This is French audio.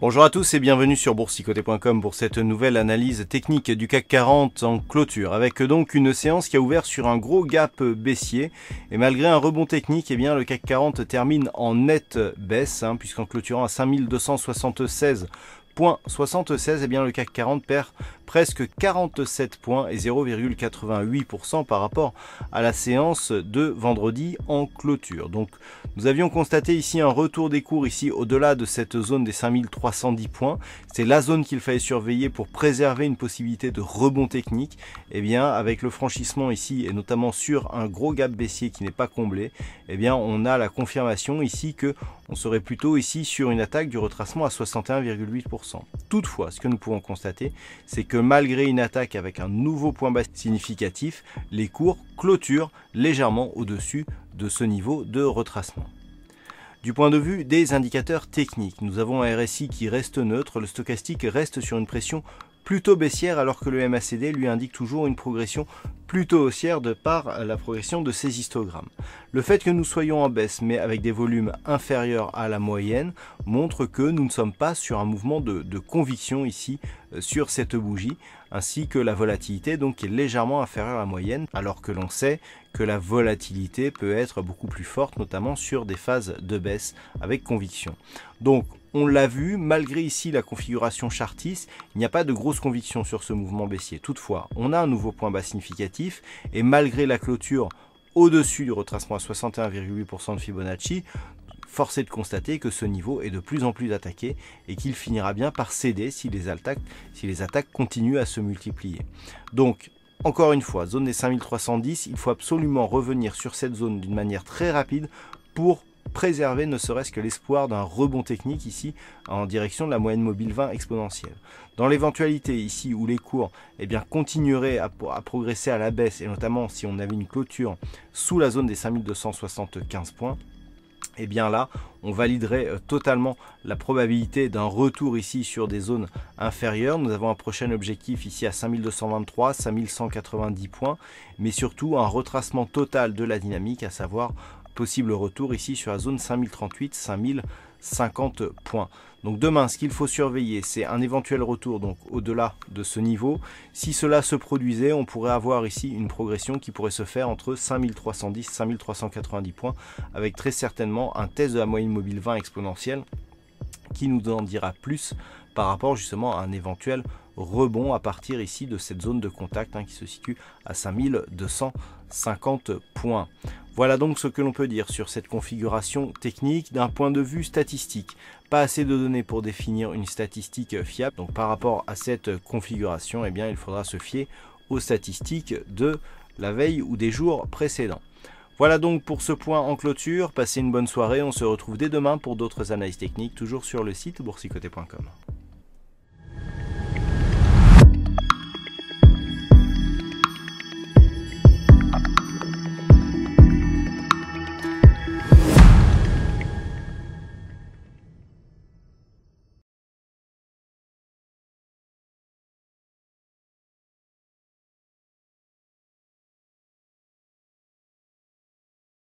Bonjour à tous et bienvenue sur boursicoté.com pour cette nouvelle analyse technique du CAC 40 en clôture, avec donc une séance qui a ouvert sur un gros gap baissier et malgré un rebond technique, eh bien, le CAC 40 termine en nette baisse, puisqu'en clôturant à 5276,76, eh bien, le CAC 40 perd presque 47 points et 0,88% par rapport à la séance de vendredi en clôture. Donc nous avions constaté ici un retour des cours ici au-delà de cette zone des 5310 points. C'est la zone qu'il fallait surveiller pour préserver une possibilité de rebond technique. Eh bien, avec le franchissement ici et notamment sur un gros gap baissier qui n'est pas comblé, eh bien, on a la confirmation ici que on serait plutôt ici sur une attaque du retracement à 61,8%. Toutefois, ce que nous pouvons constater, c'est que malgré une attaque avec un nouveau point bas significatif, les cours clôturent légèrement au-dessus de ce niveau de retracement. Du point de vue des indicateurs techniques, nous avons un RSI qui reste neutre, le stochastique reste sur une pression plutôt baissière alors que le MACD lui indique toujours une progression plutôt haussière de par la progression de ses histogrammes. Le fait que nous soyons en baisse mais avec des volumes inférieurs à la moyenne montre que nous ne sommes pas sur un mouvement de conviction ici sur cette bougie, ainsi que la volatilité donc qui est légèrement inférieure à la moyenne, alors que l'on sait que la volatilité peut être beaucoup plus forte, notamment sur des phases de baisse avec conviction. Donc on l'a vu, malgré ici la configuration chartiste, il n'y a pas de grosse conviction sur ce mouvement baissier. Toutefois, on a un nouveau point bas significatif et malgré la clôture au-dessus du retracement à 61,8% de Fibonacci, force est de constater que ce niveau est de plus en plus attaqué et qu'il finira bien par céder si les attaques continuent à se multiplier. Donc, encore une fois, zone des 5310, il faut absolument revenir sur cette zone d'une manière très rapide pour préserver ne serait-ce que l'espoir d'un rebond technique ici en direction de la moyenne mobile 20 exponentielle. Dans l'éventualité ici où les cours continueraient à progresser à la baisse et notamment si on avait une clôture sous la zone des 5275 points, et bien là, on validerait totalement la probabilité d'un retour ici sur des zones inférieures. Nous avons un prochain objectif ici à 5223, 5190 points, mais surtout un retracement total de la dynamique, à savoir possible retour ici sur la zone 5038, 5050 points. Donc demain, ce qu'il faut surveiller, c'est un éventuel retour donc au-delà de ce niveau. Si cela se produisait, on pourrait avoir ici une progression qui pourrait se faire entre 5310 et 5390 points, avec très certainement un test de la moyenne mobile 20 exponentielle qui nous en dira plus par rapport justement à un éventuel rebond à partir ici de cette zone de contact qui se situe à 5250 points. Voilà donc ce que l'on peut dire sur cette configuration technique d'un point de vue statistique. Pas assez de données pour définir une statistique fiable. Donc par rapport à cette configuration, eh bien, il faudra se fier aux statistiques de la veille ou des jours précédents. Voilà donc pour ce point en clôture. Passez une bonne soirée. On se retrouve dès demain pour d'autres analyses techniques, toujours sur le site boursicoté.com.